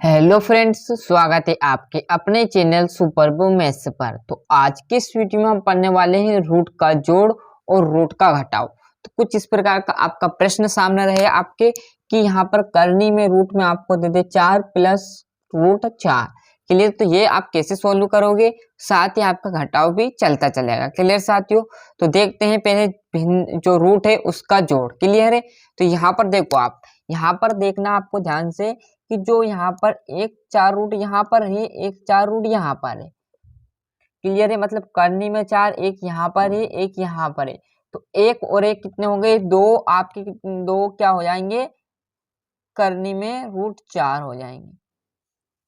Hello friends, स्वागत है आपके अपने चैनल सुपरबो मैथ्स पर। तो आज के इस वीडियो में हम पढ़ने वाले हैं रूट का जोड़ और रूट का घटाव। तो कुछ इस प्रकार का आपका प्रश्न सामने रहे आपके कि यहाँ पर करनी में रूट में आपको दे दे 4 प्लस रूट 4। क्लियर? तो ये आप कैसे सोल्व करोगे, साथ ही आपका घटाव भी चलता चलेगा। क्लियर साथियों? तो देखते हैं पहले भिन्न जो रूट है उसका जोड़। क्लियर है? तो यहाँ पर देखो, आप यहाँ पर देखना आपको ध्यान से कि जो यहाँ पर एक 4 रूट यहाँ पर है, एक 4 रूट यहाँ पर है। क्लियर है? मतलब करनी में 4, एक यहाँ पर है, एक यहाँ पर है। तो एक और एक कितने हो गए? 2। आपके दो क्या हो जाएंगे? करनी में रूट 4 हो जाएंगे।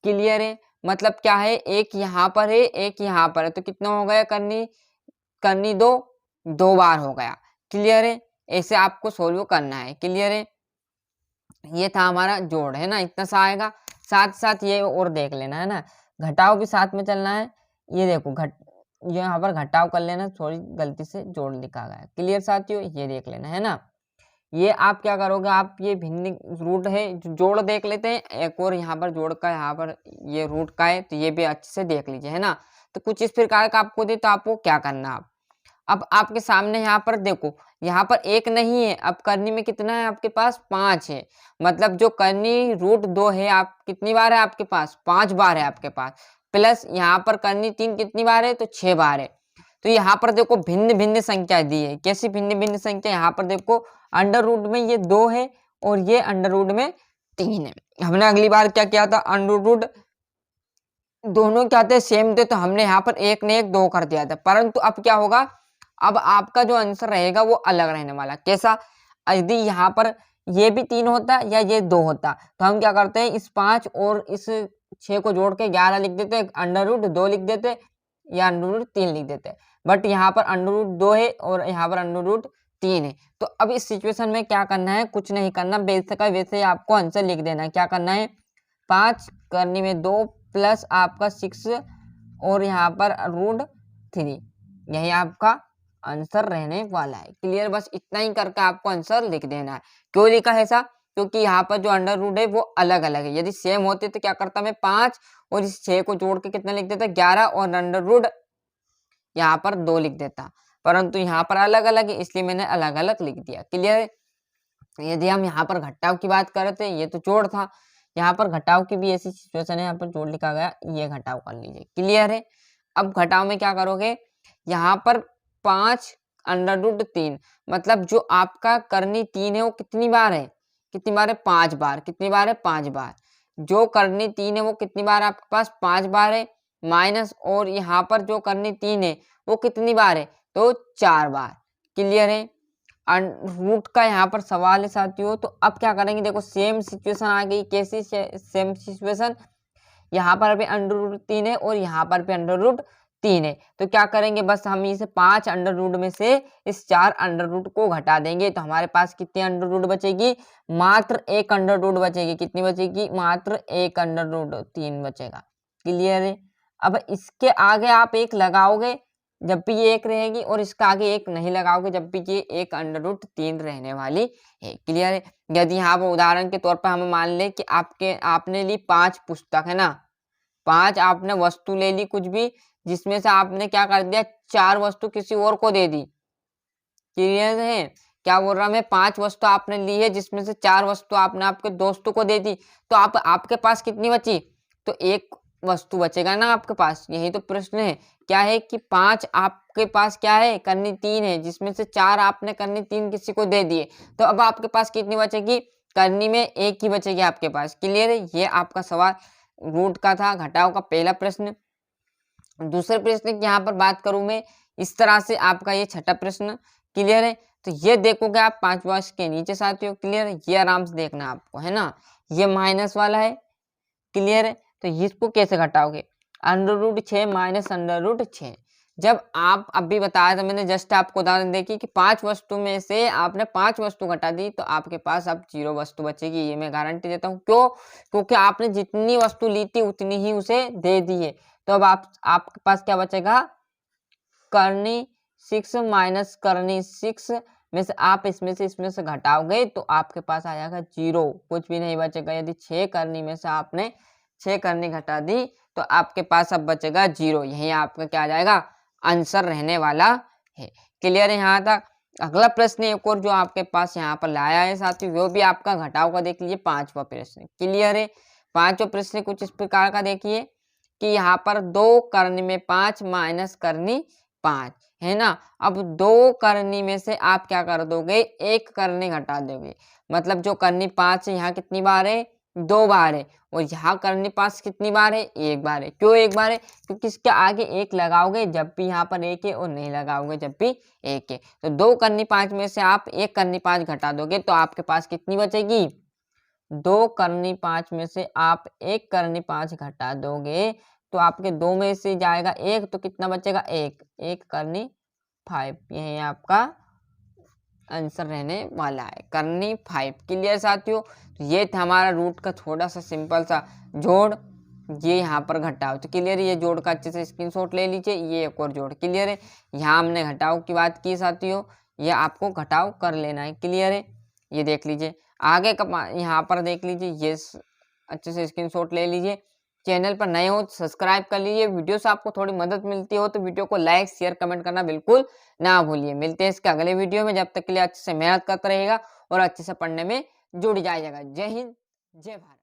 क्लियर है? मतलब क्या है, एक यहाँ पर है, एक यहाँ पर है, तो कितना हो गया? करनी करनी दो बार हो गया। क्लियर है? ऐसे आपको सोल्व करना है। क्लियर है? ये था हमारा जोड़, है ना, इतना सा आएगा। साथ साथ ये और देख लेना, है ना, घटाव भी साथ में चलना है। ये देखो ये यहाँ पर घटाव कर लेना, थोड़ी गलती से जोड़ लिखा गया। क्लियर साथियों? ये देख लेना, है ना। ये आप क्या करोगे, आप ये भिन्न रूट है जोड़ देख लेते हैं। एक और यहाँ पर जोड़ का, यहाँ पर ये रूट का है, तो ये भी अच्छे से देख लीजिए, है ना। तो कुछ इस प्रकार का आपको दे, तो आपको क्या करना। आप अब आपके सामने यहाँ पर देखो, यहाँ पर एक नहीं है, अब करनी में कितना है आपके पास? 5 है। मतलब जो करनी रूट 2 है, आप कितनी बार है आपके पास? 5 बार है आपके पास। प्लस यहाँ पर करनी 3 कितनी बार है? तो 6 बार है। तो यहाँ पर देखो भिन्न भिन्न संख्या दी है। कैसी भिन्न भिन्न संख्या? यहाँ पर देखो अंडर रूट में ये 2 है और ये अंडर रूट में 3 है। हमने अगली बार क्या किया था? अंडर रूट दोनों क्या थे? सेम थे, तो हमने यहाँ पर एक ने एक 2 कर दिया था। परंतु अब क्या होगा? अब आपका जो आंसर रहेगा वो अलग रहने वाला। कैसा? यदि यहाँ पर ये भी 3 होता या ये 2 होता, तो हम क्या करते हैं, इस 5 और इस 6 को जोड़ के 11 लिख देते, अंडर रूट 2 लिख देते या अंडर रूट 3 लिख देते। बट यहाँ पर अंडर रूट 2 है और यहाँ पर अंडर रूट 3 है। तो अब इस सिचुएशन में क्या करना है? कुछ नहीं करना, वैसे का वैसे ही आपको आंसर लिख देना है। क्या करना है? 5 करने में 2 प्लस आपका 6 और यहाँ पर रूट 3, यही आपका आंसर रहने वाला है। क्लियर? बस इतना ही करके आपको आंसर लिख देना है। क्यों लिखा है ऐसा? क्योंकि यहाँ पर जो अंडर रूट है वो अलग अलग है। यदि सेम होते तो क्या करता मैं? 5 और इस 6 को जोड़ के कितना लिख देता? 11 और अंडर रूट यहाँ पर 2 लिख देता। परंतु यहाँ पर अलग अलग है, इसलिए मैंने अलग अलग लिख दिया। क्लियर? यदि हम यहाँ पर घटाव की बात कर रहे थे, ये तो जोड़ था, यहाँ पर घटाव की भी ऐसी सिचुएशन है, यहाँ पर जोड़ लिखा गया, ये घटाव कर लीजिए। क्लियर है? अब घटाव में क्या करोगे? यहाँ पर 5 अंडर रूट 3, मतलब जो आपका करनी 3 है वो कितनी बार है? कितनी बार है? 5 बार। कितनी बार है? 5 बार। जो करनी 3 है वो कितनी बार आपके पास? 5 बार है। माइनस और यहाँ पर जो करनी 3 है वो कितनी बार है? तो 4 बार। क्लियर है? रूट का यहाँ पर सवाल है साथियों। तो अब क्या करेंगे? देखो सेम सिचुएशन आ गई। कैसी सेम सिचुएशन? यहाँ पर भी अंडर रूट 3 है और यहाँ पर भी अंडर रूट 3 है। तो क्या करेंगे? बस हम इसे 5 अंडर रूट में से इस 4 अंडर रूट को घटा देंगे, तो हमारे पास कितनी अंडर रूट बचेगी? मात्र 1 अंडर रूट बचेगी। कितनी बचेगी? मात्र 1 अंडर रूट 3 बचेगा। क्लियर है? अब इसके आगे आप 1 लगाओगे जब भी ये 1 रहेगी, और इसका आगे 1 नहीं लगाओगे जब भी ये 1 अंडर रूट 3 रहने वाली है। क्लियर है? यदि यहाँ पर उदाहरण के तौर पर हम मान ले कि आपने ली 5 पुस्तक, है ना, 5 आपने वस्तु ले ली कुछ भी, जिसमें से आपने क्या कर दिया? 4 वस्तु किसी और को दे दी। क्लियर है? क्या बोल रहा मैं? 5 वस्तु आपने ली है जिसमें से 4 वस्तु आपने आपके दोस्तों को दे दी, तो आपके पास कितनी बची? तो 1 वस्तु बचेगा ना आपके पास। यही तो प्रश्न है। क्या है कि 5 आपके पास क्या है? करनी 3 है, जिसमें से 4 आपने करनी 3 किसी को दे दिए, तो अब आपके पास कितनी बचेगी? करनी में 1 ही बचेगी आपके पास। क्लियर है? ये आपका सवाल रूट का था, घटाव का पहला प्रश्न। दूसरे प्रश्न की यहाँ पर बात करूं मैं, इस तरह से आपका ये छठा प्रश्न। क्लियर है? तो ये देखोगे आप 5 वर्ष के नीचे साथियों। क्लियर है? ये आराम से देखना आपको, है ना। ये माइनस वाला है। क्लियर है? तो इसको कैसे घटाओगे? Under root 6 minus under root 6। जब आप अभी बताया था मैंने, जस्ट आपको उदाहरण देखी कि 5 वस्तु में से आपने 5 वस्तु घटा दी, तो आपके पास अब 0 वस्तु बचेगी। ये मैं गारंटी देता हूँ। क्यों? क्योंकि आपने जितनी वस्तु ली थी उतनी ही उसे दे दी है। तो अब आपके पास क्या बचेगा? करनी 6 माइनस करनी 6 में से आप इसमें से घटाओगे तो आपके पास आ जाएगा 0, कुछ भी नहीं बचेगा। यदि 6 करनी में से आपने 6 करनी घटा दी तो आपके पास अब बचेगा 0। यही आपका क्या आ जाएगा, आंसर रहने वाला है। क्लियर है यहाँ तक। अगला प्रश्न एक और जो आपके पास यहाँ पर लाया है साथियों, वो भी आपका घटाव का देख लीजिए, 5वां प्रश्न। क्लियर है। 5वां प्रश्न कुछ इस प्रकार का देखिए कि यहाँ पर 2 करनी में 5 माइनस करनी 5 है ना। अब 2 करनी में से आप क्या कर दोगे, 1 करनी घटा दोगे। मतलब जो करनी 5 है यहाँ कितनी बार है, 2 बार है, और यहाँ करनी 5 कितनी बार है, 1 बार है। क्यों 1 बार है, क्योंकि इसके आगे 1 लगाओगे जब भी यहाँ पर 1 है, और नहीं लगाओगे जब भी 1 है। तो 2 करनी 5 में से आप 1 करनी 5 घटा दोगे तो आपके पास कितनी बचेगी, 2 करनी 5 में से आप 1 करनी 5 घटा दोगे तो आपके 2 में से जाएगा 1, तो कितना बचेगा, 1 करनी 5। यही आपका आंसर रहने वाला है, करनी 5। क्लियर साथियों। तो ये था हमारा रूट का थोड़ा सा सिंपल सा जोड़, ये यहाँ पर घटाव। तो क्लियर है, ये जोड़ का अच्छे से स्क्रीनशॉट ले लीजिए। ये एक और जोड़। क्लियर है। यहाँ हमने घटाव की बात की साथियों, ये आपको घटाव कर लेना है। क्लियर है। ये देख लीजिए आगे का, यहाँ पर देख लीजिए, ये अच्छे से स्क्रीनशॉट ले लीजिए। चैनल पर नए हो तो सब्सक्राइब कर लीजिए। वीडियो से आपको थोड़ी मदद मिलती हो तो वीडियो को लाइक शेयर कमेंट करना बिल्कुल ना भूलिए। मिलते हैं इसके अगले वीडियो में, जब तक के लिए अच्छे से मेहनत करता रहेगा और अच्छे से पढ़ने में जुड़ जाइएगा। जय हिंद, जय भारत।